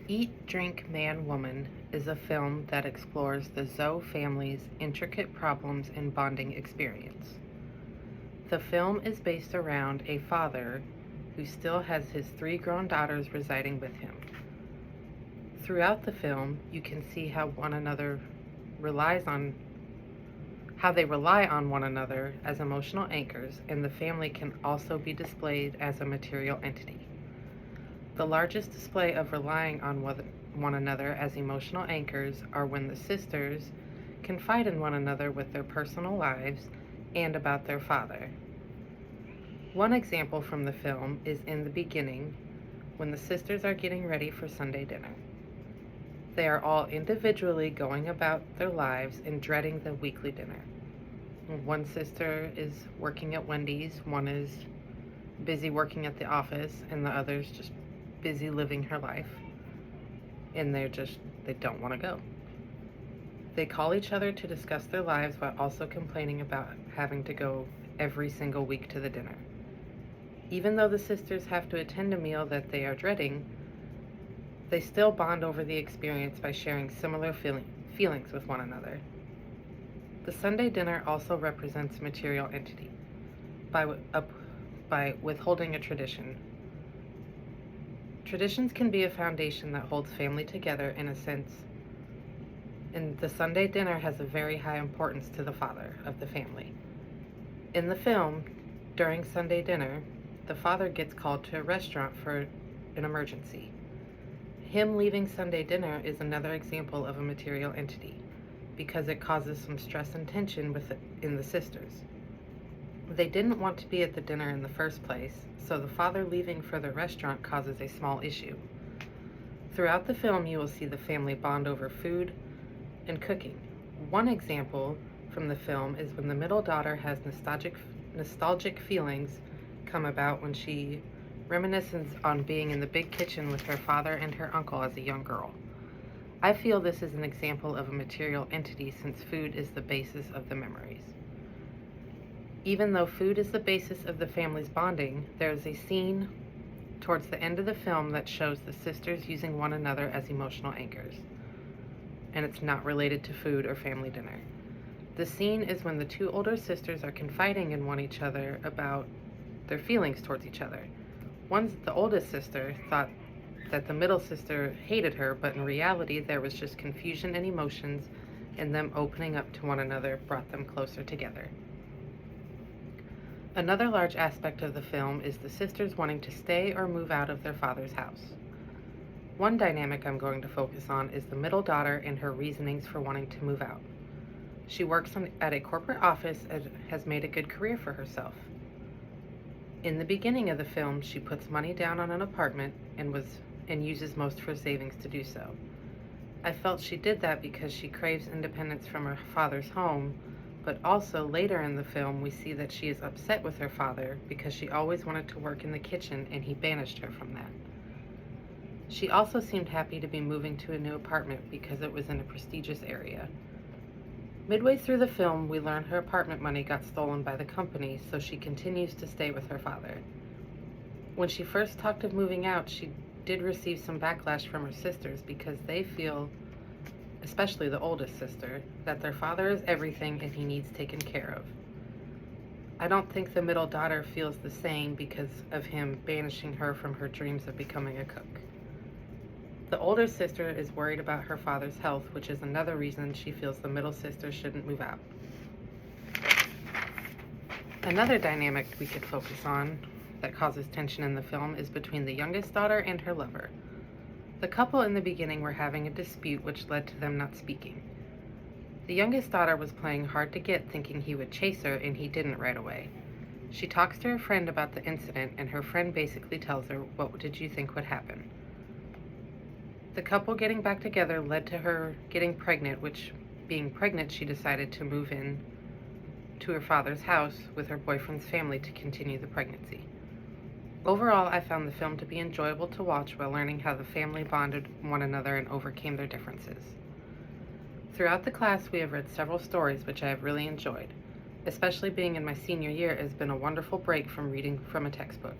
Eat, Drink, Man, Woman is a film that explores the Zoe family's intricate problems and bonding experience. The film is based around a father who still has his three grown daughters residing with him. Throughout the film, you can see relies on how they rely on one another as emotional anchors, and the family can also be displayed as a material entity. The largest display of relying on one another as emotional anchors are when the sisters confide in one another with their personal lives and about their father. One example from the film is in the beginning when the sisters are getting ready for Sunday dinner. They are all individually going about their lives and dreading the weekly dinner. One sister is working at Wendy's, one is busy working at the office, and the other's just busy living her life. And they don't want to go. They call each other to discuss their lives while also complaining about having to go every single week to the dinner. Even though the sisters have to attend a meal that they are dreading, they still bond over the experience by sharing similar feelings with one another. The Sunday dinner also represents a material entity by withholding a tradition. Traditions can be a foundation that holds family together in a sense, and the Sunday dinner has a very high importance to the father of the family. In the film, during Sunday dinner, the father gets called to a restaurant for an emergency. Him leaving Sunday dinner is another example of a material entity, because it causes some stress and tension in the sisters. They didn't want to be at the dinner in the first place, so the father leaving for the restaurant causes a small issue. Throughout the film, you will see the family bond over food and cooking. One example from the film is when the middle daughter has nostalgic feelings come about when she reminisces on being in the big kitchen with her father and her uncle as a young girl. I feel this is an example of a material entity since food is the basis of the memories. Even though food is the basis of the family's bonding, there is a scene towards the end of the film that shows the sisters using one another as emotional anchors, and it's not related to food or family dinner. The scene is when the two older sisters are confiding in one each other about their feelings towards each other. The oldest sister thought that the middle sister hated her, but in reality there was just confusion and emotions, and them opening up to one another brought them closer together. Another large aspect of the film is the sisters wanting to stay or move out of their father's house. One dynamic I'm going to focus on is the middle daughter and her reasonings for wanting to move out. She works at a corporate office and has made a good career for herself. In the beginning of the film, she puts money down on an apartment and uses most of her savings to do so. I felt she did that because she craves independence from her father's home, but also later in the film we see that she is upset with her father because she always wanted to work in the kitchen and he banished her from that. She also seemed happy to be moving to a new apartment because it was in a prestigious area. Midway through the film, we learn her apartment money got stolen by the company, so she continues to stay with her father. When she first talked of moving out, she did receive some backlash from her sisters because they feel, especially the oldest sister, that their father is everything and he needs taken care of. I don't think the middle daughter feels the same because of him banishing her from her dreams of becoming a cook. The older sister is worried about her father's health, which is another reason she feels the middle sister shouldn't move out. Another dynamic we could focus on that causes tension in the film is between the youngest daughter and her lover. The couple in the beginning were having a dispute which led to them not speaking. The youngest daughter was playing hard to get, thinking he would chase her, and he didn't right away. She talks to her friend about the incident, and her friend basically tells her, "What did you think would happen?" The couple getting back together led to her getting pregnant, which, being pregnant, she decided to move in to her father's house with her boyfriend's family to continue the pregnancy. Overall, I found the film to be enjoyable to watch while learning how the family bonded one another and overcame their differences. Throughout the class, we have read several stories which I have really enjoyed. Especially being in my senior year, it has been a wonderful break from reading from a textbook.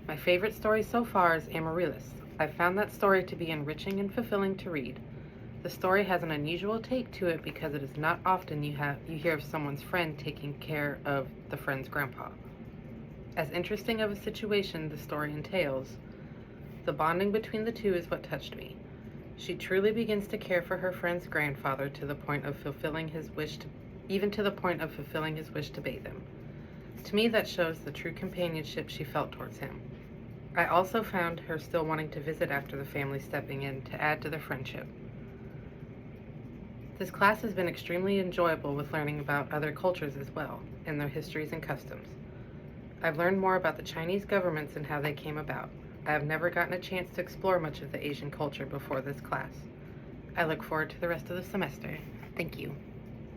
My favorite story so far is Amaryllis. I found that story to be enriching and fulfilling to read. The story has an unusual take to it because it is not often you hear of someone's friend taking care of the friend's grandpa. As interesting of a situation the story entails, the bonding between the two is what touched me. She truly begins to care for her friend's grandfather to the point of fulfilling his wish to bathe him. To me, that shows the true companionship she felt towards him. I also found her still wanting to visit after the family stepping in to add to the friendship. This class has been extremely enjoyable with learning about other cultures as well, and their histories and customs. I've learned more about the Chinese governments and how they came about. I have never gotten a chance to explore much of the Asian culture before this class. I look forward to the rest of the semester. Thank you.